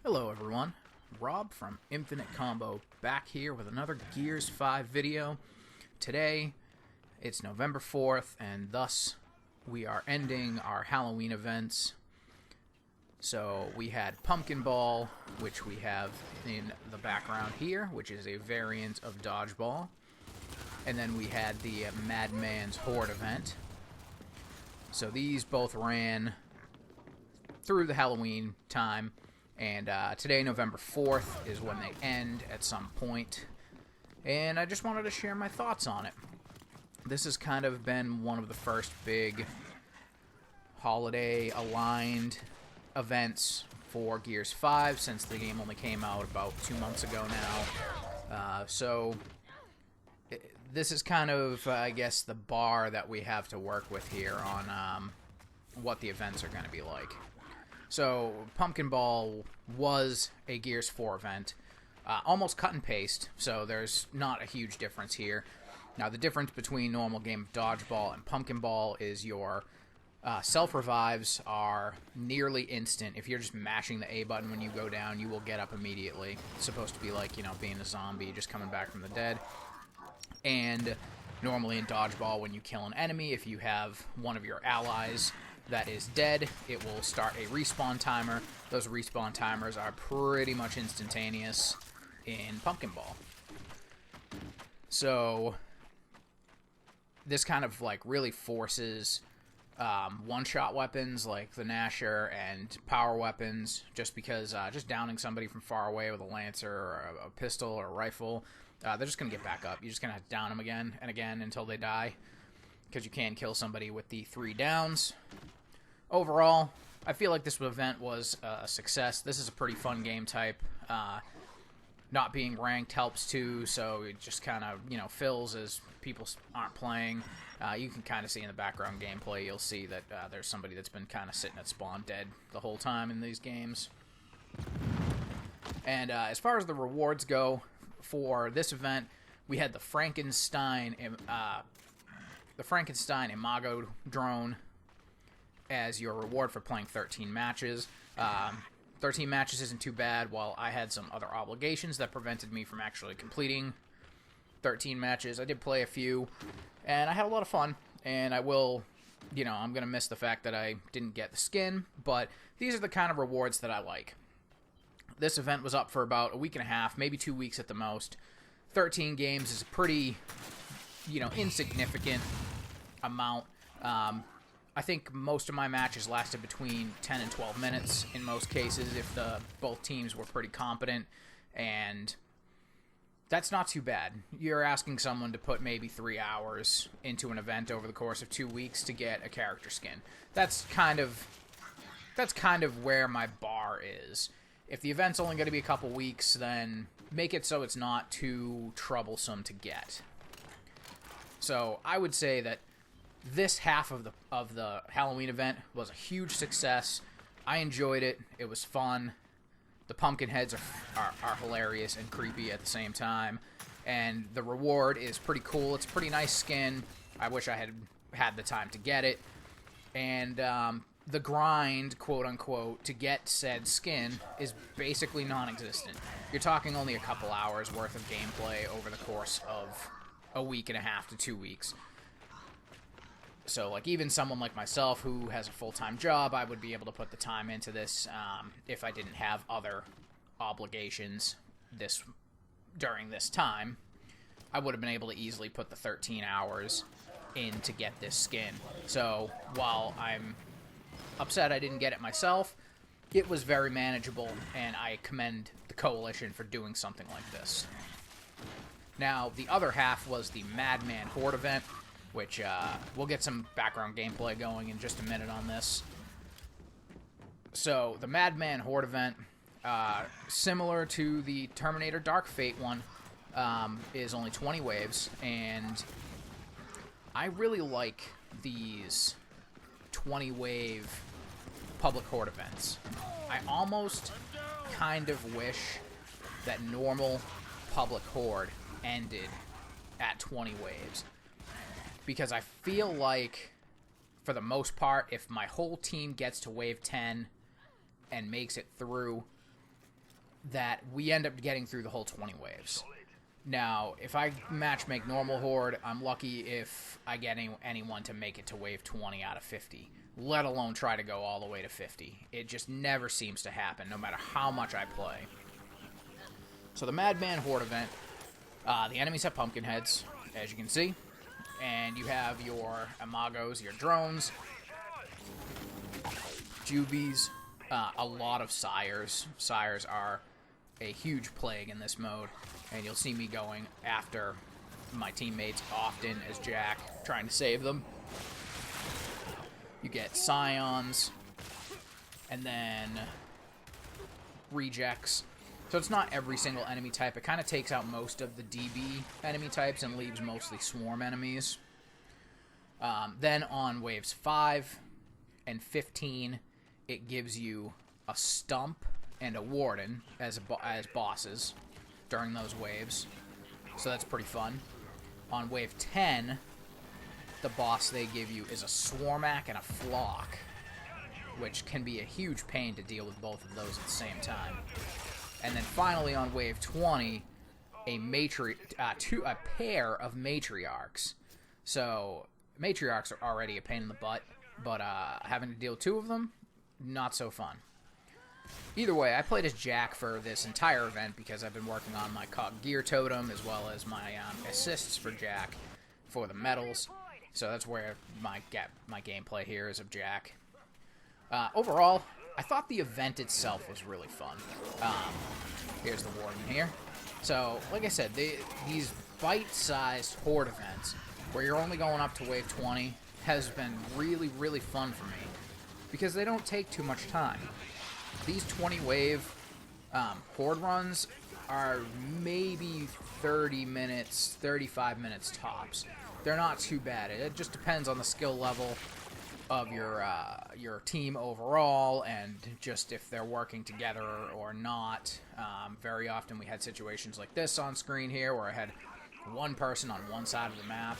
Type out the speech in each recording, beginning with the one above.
Hello everyone, Rob from Infinite Combo back here with another Gears 5 video. Today, it's November 4th, and thus we are ending our Halloween events. So we had Pumpkin Ball, which we have in the background here, which is a variant of Dodgeball. And then we had the Madman's Horde event. So these both ran through the Halloween time. And today, November 4th, is when they end at some point. And I just wanted to share my thoughts on it. This has kind of been one of the first big holiday-aligned events for Gears 5 since the game only came out about 2 months ago now. This is kind of, I guess, the bar that we have to work with here on what the events are going to be like. So, Pumpkin Ball was a Gears 4 event, almost cut and paste, so there's not a huge difference here. Now, the difference between normal game of Dodgeball and Pumpkin Ball is your self-revives are nearly instant. If you're just mashing the A button when you go down, you will get up immediately. It's supposed to be like, you know, being a zombie, just coming back from the dead. And normally in Dodgeball, when you kill an enemy, if you have one of your allies that is dead, it will start a respawn timer. Those respawn timers are pretty much instantaneous in Pumpkin Ball. So this kind of like really forces one-shot weapons like the Gnasher and power weapons, just because just downing somebody from far away with a Lancer or a pistol or a rifle, they're just going to get back up. You're just going to down them again and again until they die, because you can kill somebody with the 3 downs. Overall, I feel like this event was a success. This is a pretty fun game type. Not being ranked helps too, so it just kind of, you know, fills as people aren't playing. You can kind of see in the background gameplay, you'll see that there's somebody that's been kind of sitting at spawn dead the whole time in these games. And as far as the rewards go for this event, we had the Frankenstein Imago drone as your reward for playing 13 matches. 13 matches isn't too bad, while I had some other obligations that prevented me from actually completing 13 matches. I did play a few, and I had a lot of fun, and I will, you know, I'm going to miss the fact that I didn't get the skin, but these are the kind of rewards that I like. This event was up for about a week and a half, maybe 2 weeks at the most. 13 games is a pretty, you know, insignificant amount. I think most of my matches lasted between 10 and 12 minutes in most cases if both teams were pretty competent, and that's not too bad. You're asking someone to put maybe 3 hours into an event over the course of 2 weeks to get a character skin. That's kind of where my bar is. If the event's only going to be a couple weeks, then make it so it's not too troublesome to get. So I would say that this half of the Halloween event was a huge success. I enjoyed it. It was fun. The pumpkin heads are hilarious and creepy at the same time. And the reward is pretty cool. It's a pretty nice skin. I wish I had the time to get it. And the grind, quote-unquote, to get said skin is basically non-existent. You're talking only a couple hours worth of gameplay over the course of a week and a half to 2 weeks. So, like, even someone like myself who has a full-time job, I would be able to put the time into this if I didn't have other obligations during this time. I would have been able to easily put the 13 hours in to get this skin. So, while I'm upset I didn't get it myself, it was very manageable, and I commend the Coalition for doing something like this. Now, the other half was the Madman Horde event, which we'll get some background gameplay going in just a minute on this. So, the Madman Horde event, similar to the Terminator Dark Fate one, is only 20 waves, and I really like these 20-wave public horde events. I almost kind of wish that normal public horde ended at 20 waves, because I feel like, for the most part, if my whole team gets to wave 10 and makes it through, that we end up getting through the whole 20 waves. Now, if I match make normal Horde, I'm lucky if I get anyone to make it to wave 20 out of 50, let alone try to go all the way to 50. It just never seems to happen, no matter how much I play. So the Madman Horde event, the enemies have pumpkin heads, as you can see, and you have your Imagos, your drones, Juvies, a lot of Sires. Sires are a huge plague in this mode, and you'll see me going after my teammates often as Jack, trying to save them. You get Scions, and then Rejects. So it's not every single enemy type. It kind of takes out most of the DB enemy types and leaves mostly swarm enemies. Then on waves 5 and 15, it gives you a Stump and a Warden as bosses during those waves. So that's pretty fun. On wave 10, the boss they give you is a Swarmak and a Flock, which can be a huge pain to deal with both of those at the same time. And then finally on wave 20, a pair of Matriarchs. So Matriarchs are already a pain in the butt, but having to deal with 2 of them, not so fun. Either way, I played as Jack for this entire event because I've been working on my COG gear totem as well as my assists for Jack for the medals. So that's where my gameplay here is of Jack. Overall, I thought the event itself was really fun. Here's the Warden here. So, like I said, these bite-sized Horde events where you're only going up to wave 20 has been really, really fun for me because they don't take too much time. These 20-wave Horde runs are maybe 30 minutes, 35 minutes tops. They're not too bad. It just depends on the skill level of your team overall and just if they're working together or not. Very often we had situations like this on screen here where I had one person on one side of the map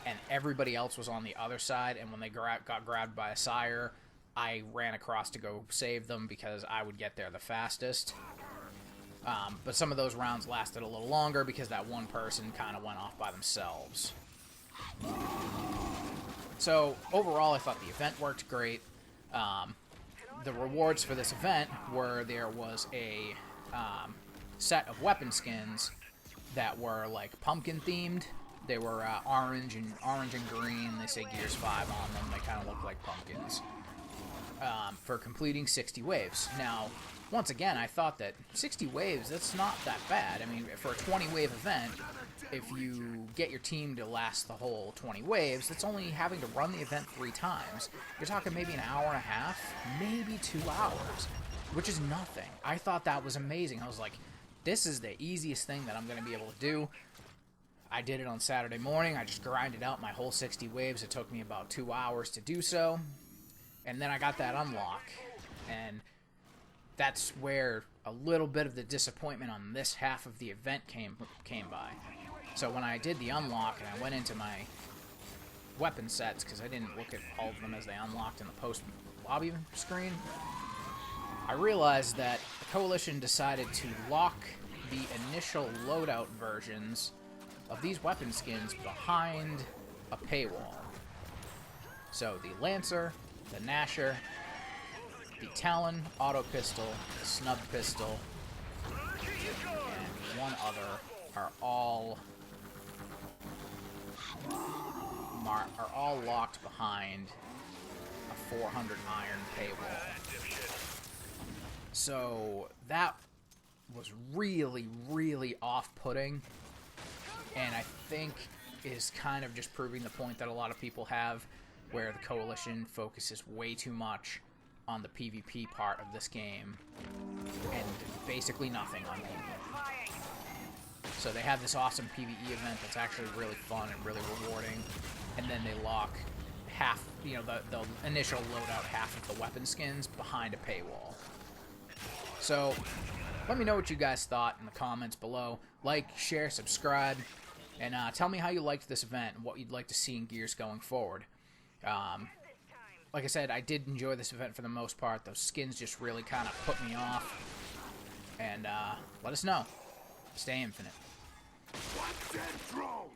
and everybody else was on the other side, and when they got grabbed by a Sire, I ran across to go save them because I would get there the fastest. But some of those rounds lasted a little longer because that one person kind of went off by themselves. So overall, I thought the event worked great. The rewards for this event were there was a set of weapon skins that were like pumpkin themed. They were orange and green. They say Gears 5 on them. They kind of look like pumpkins. For completing 60 waves. Now, once again, I thought that 60 waves, that's not that bad. I mean, for a 20-wave event, if you get your team to last the whole 20 waves, that's only having to run the event 3 times. You're talking maybe an hour and a half, maybe 2 hours, which is nothing. I thought that was amazing. I was like, this is the easiest thing that I'm going to be able to do. I did it on Saturday morning. I just grinded out my whole 60 waves. It took me about 2 hours to do so. And then I got that unlock, and that's where a little bit of the disappointment on this half of the event came by. So when I did the unlock and I went into my weapon sets, because I didn't look at all of them as they unlocked in the post-lobby screen, I realized that the Coalition decided to lock the initial loadout versions of these weapon skins behind a paywall. So the Lancer, the Gnasher, the Talon Auto Pistol, the Snub Pistol, and one other are all locked behind a 400 iron paywall. So that was really, really off-putting, and I think is kind of just proving the point that a lot of people have, where the Coalition focuses way too much on the PvP part of this game and basically nothing on PvE. So they have this awesome PvE event that's actually really fun and really rewarding, and then they lock half, the initial loadout half of the weapon skins behind a paywall. So let me know what you guys thought in the comments below. Like, share, subscribe, and tell me how you liked this event and what you'd like to see in Gears going forward. Like I said, I did enjoy this event for the most part. Those skins just really kind of put me off. And let us know. Stay infinite. What's intro?